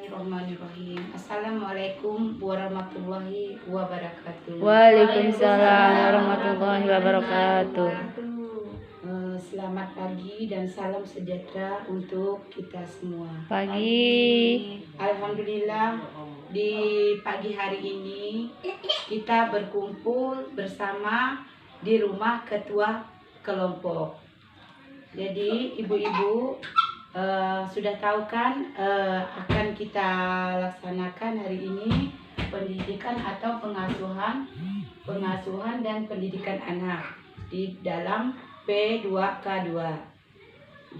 Bismillahirrahmanirrahim. Assalamualaikum warahmatullahi wabarakatuh. Waalaikumsalam warahmatullahi wabarakatuh. Selamat pagi dan salam sejahtera untuk kita semua. Pagi. Alhamdulillah, di pagi hari ini kita berkumpul bersama di rumah ketua kelompok. Jadi ibu-ibu sudah tahu kan akan kita laksanakan hari ini pendidikan atau pengasuhan dan pendidikan anak di dalam P2K2.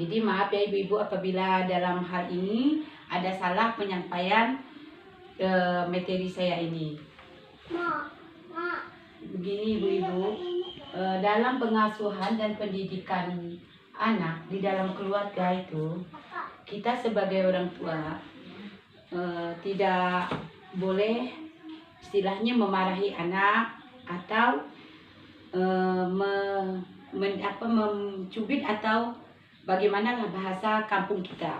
Jadi maaf ya ibu-ibu apabila dalam hal ini ada salah penyampaian materi saya ini. Begini ibu-ibu, dalam pengasuhan dan pendidikan anak di dalam keluarga itu, kita sebagai orang tua tidak boleh istilahnya memarahi anak atau mencubit atau bagaimana bahasa kampung kita.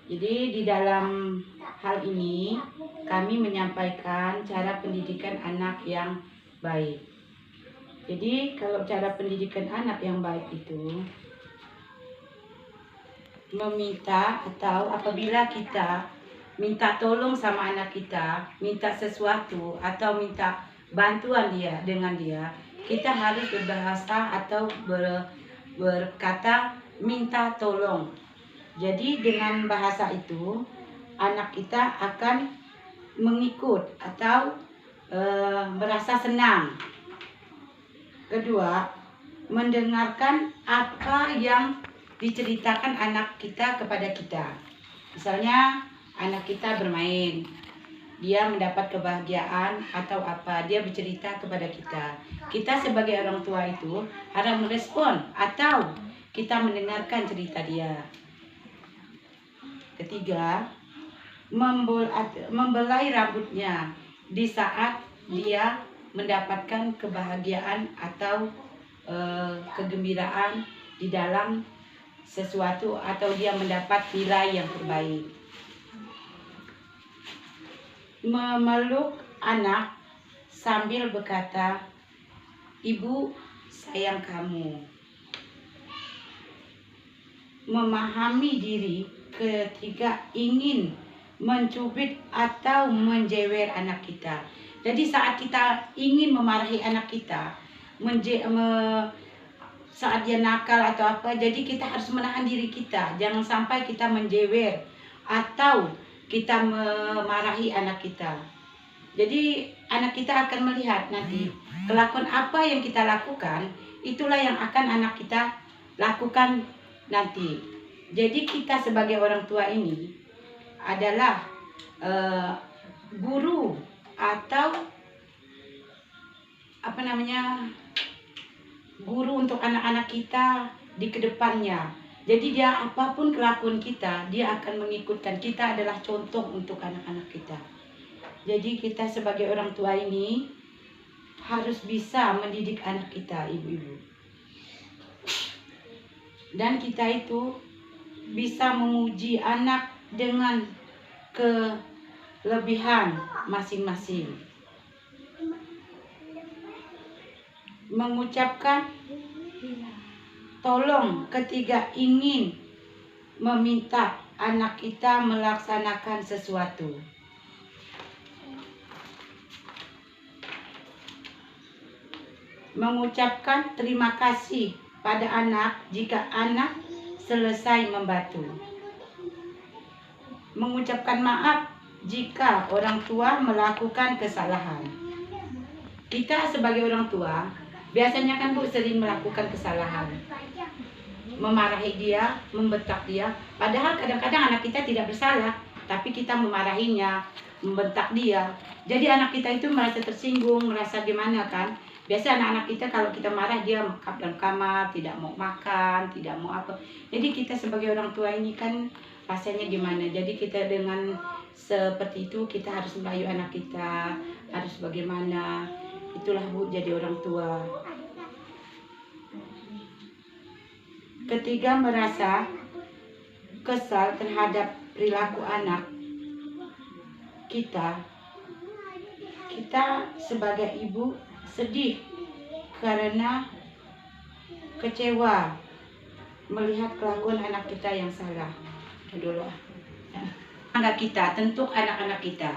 Jadi di dalam hal ini kami menyampaikan cara pendidikan anak yang baik. Jadi kalau cara pendidikan anak yang baik itu meminta atau apabila kita minta tolong sama anak kita, minta sesuatu atau minta bantuan dengan dia, kita harus berbahasa atau berkata minta tolong. Jadi dengan bahasa itu anak kita akan mengikut atau merasa senang. Kedua, mendengarkan apa yang diceritakan anak kita kepada kita. Misalnya anak kita bermain, dia mendapat kebahagiaan atau apa, dia bercerita kepada kita. Kita sebagai orang tua itu harus merespon atau kita mendengarkan cerita dia. Ketiga, membelai rambutnya di saat dia mendapatkan kebahagiaan atau kegembiraan di dalam sesuatu atau dia mendapat nilai yang terbaik. Memeluk anak sambil berkata, "Ibu sayang kamu." Memahami diri ketika ingin mencubit atau menjewer anak kita. Jadi saat kita ingin memarahi anak kita, saat dia nakal atau apa, jadi kita harus menahan diri kita. Jangan sampai kita menjewer atau kita memarahi anak kita. Jadi anak kita akan melihat nanti kelakuan apa yang kita lakukan, itulah yang akan anak kita lakukan nanti. Jadi kita sebagai orang tua ini adalah guru atau guru untuk anak-anak kita di kedepannya. Jadi dia apapun kelakuan kita, dia akan mengikutkan. Kita adalah contoh untuk anak-anak kita. Jadi kita sebagai orang tua ini harus bisa mendidik anak kita, ibu-ibu. Dan kita itu bisa menguji anak dengan kelebihan masing-masing. Mengucapkan tolong ketika ingin meminta anak kita melaksanakan sesuatu. Mengucapkan terima kasih pada anak jika anak selesai membantu. Mengucapkan maaf jika orang tua melakukan kesalahan. Kita sebagai orang tua biasanya kan Bu sering melakukan kesalahan, memarahi dia, membentak dia. Padahal kadang-kadang anak kita tidak bersalah, tapi kita memarahinya, membentak dia. Jadi anak kita itu merasa tersinggung, merasa gimana kan. Biasa anak-anak kita kalau kita marah dia mekap dalam kamar, tidak mau makan, tidak mau apa. Jadi kita sebagai orang tua ini kan rasanya gimana. Jadi kita dengan seperti itu kita harus merayu anak kita, harus bagaimana. Itulah Bu jadi orang tua. Ketiga, merasa kesal terhadap perilaku anak kita sebagai ibu sedih karena kecewa melihat kelakuan anak kita yang salah. Dulu anak kita, tentu anak-anak kita.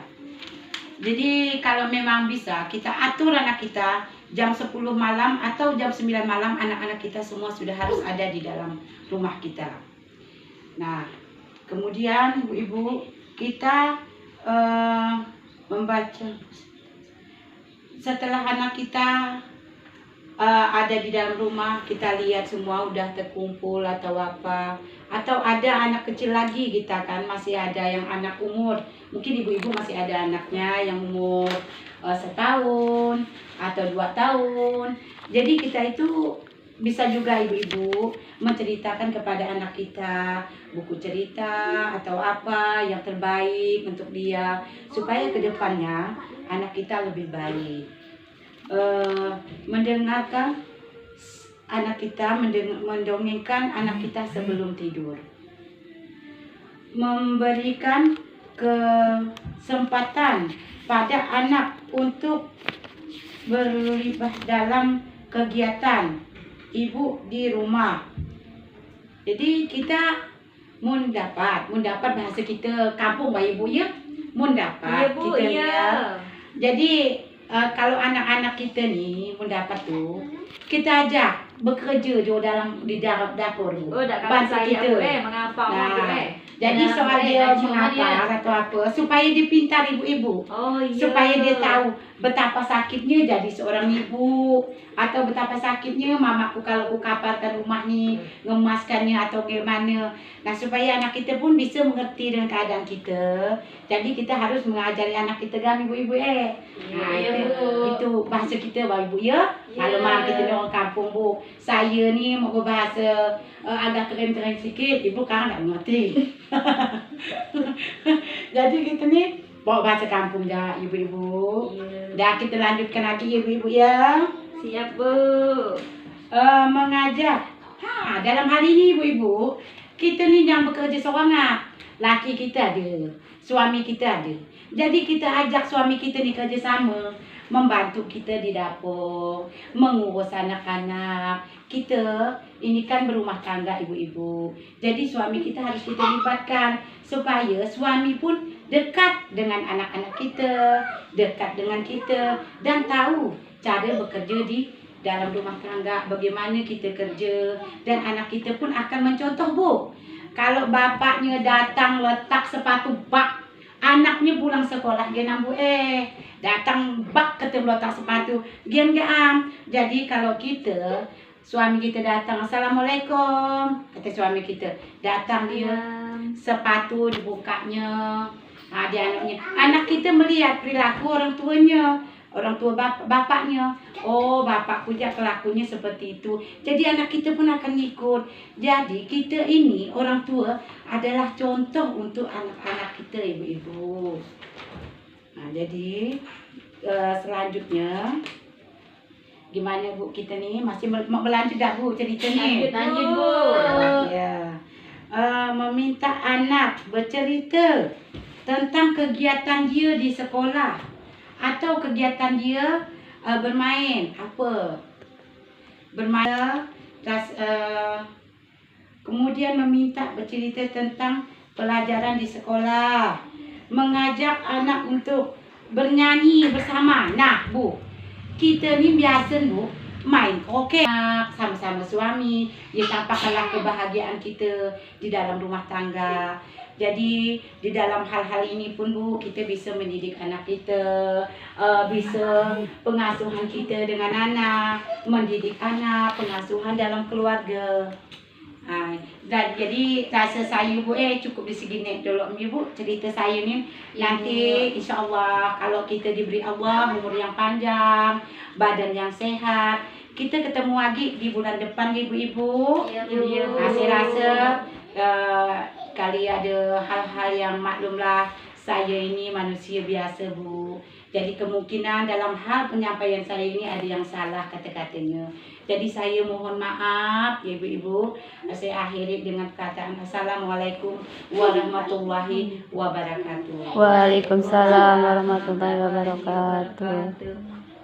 Jadi kalau memang bisa kita atur anak kita jam 10 malam atau jam 9 malam, anak-anak kita semua sudah harus ada di dalam rumah kita. Nah, kemudian ibu-ibu kita membaca setelah anak kita ada di dalam rumah, kita lihat semua udah terkumpul atau apa, atau ada anak kecil lagi kita kan, masih ada yang anak umur, mungkin ibu-ibu masih ada anaknya yang umur 1 tahun atau 2 tahun. Jadi kita itu bisa juga ibu-ibu menceritakan kepada anak kita buku cerita atau apa yang terbaik untuk dia, supaya kedepannya anak kita lebih baik. Mendengarkan anak kita, mendongengkan anak kita sebelum tidur, memberikan kesempatan pada anak untuk berlibat dalam kegiatan ibu di rumah. Jadi kita mun dapat bahasa kita kampung bah ibu ya, mun dapat kita ya. Jadi kalau anak-anak kita nih mendapat tuh, kita ajak bekerja di dalam dapur bu. Bantu kita. Mengapa? Jadi soal dia mengapa atau apa, supaya dia pintar ibu-ibu. Supaya dia tahu betapa sakitnya jadi seorang ibu, atau betapa sakitnya mamaku kalau ku kaparkan rumah nih, ngemaskannya atau gimana. Nah, supaya anak kita pun bisa mengerti dengan keadaan kita. Jadi kita harus mengajari anak kita kan ibu-ibu itu bahasa kita bah ibu ya. Kalau malam kita di orang kampung bu, saya nih mau berbahasa agak keren-keren sedikit, ibu kan nggak ngerti. Jadi kita nih bawa bahasa kampung dah ibu-ibu. Dah kita lanjutkan lagi ibu-ibu ya. Siap bu. Mengajak. Dalam hal ini ibu-ibu, kita nih yang bekerja seorang, laki kita ada, suami kita ada. Jadi kita ajak suami kita nih kerjasama, membantu kita di dapur, mengurus anak-anak. Kita ini kan berumah tangga ibu-ibu. Jadi suami kita harus kita libatkan supaya suami pun dekat dengan anak-anak kita, dekat dengan kita, dan tahu cara bekerja di dalam rumah tangga, bagaimana kita kerja, dan anak kita pun akan mencontoh bu. Kalau bapaknya datang letak sepatu bak, anaknya pulang sekolah dia nambu datang bak ketemu letak sepatu dia enggak Jadi kalau kita suami kita datang, assalamualaikum, kata suami kita, datang dia sepatu dibukanya. Dia anak kita melihat perilaku orang tuanya, orang tua bapaknya. Oh, bapakku dia kelakunya seperti itu. Jadi anak kita pun akan ikut. Jadi kita ini orang tua adalah contoh untuk anak-anak kita ibu-ibu. Nah, jadi selanjutnya gimana bu, kita nih masih mau berlanjut dah bu cerita nih? Lanjut bu. Ya. Meminta anak bercerita tentang kegiatan dia di sekolah atau kegiatan dia bermain apa, bermain, kemudian meminta bercerita tentang pelajaran di sekolah, mengajak anak untuk bernyanyi bersama. Nah bu, kita ni biasa bu main karaoke sama-sama suami, dia tampakkanlah kebahagiaan kita di dalam rumah tangga. Jadi di dalam hal-hal ini pun bu, kita bisa mendidik anak kita, bisa pengasuhan kita dengan anak, mendidik anak, pengasuhan dalam keluarga. Dan jadi rasa saya bu cukup di segini dulu ibu cerita saya ni. Nanti insya-Allah kalau kita diberi Allah umur yang panjang, badan yang sehat, kita ketemu lagi di bulan depan ibu-ibu. Saya rasa kali ada hal-hal yang maklumlah Saya ini manusia biasa, Bu. Jadi kemungkinan dalam hal penyampaian saya ini ada yang salah kata-katanya. Jadi saya mohon maaf ya Ibu-ibu. Saya akhiri dengan perkataan Assalamualaikum warahmatullahi wabarakatuh. Waalaikumsalam warahmatullahi wabarakatuh. Wabarakatuh.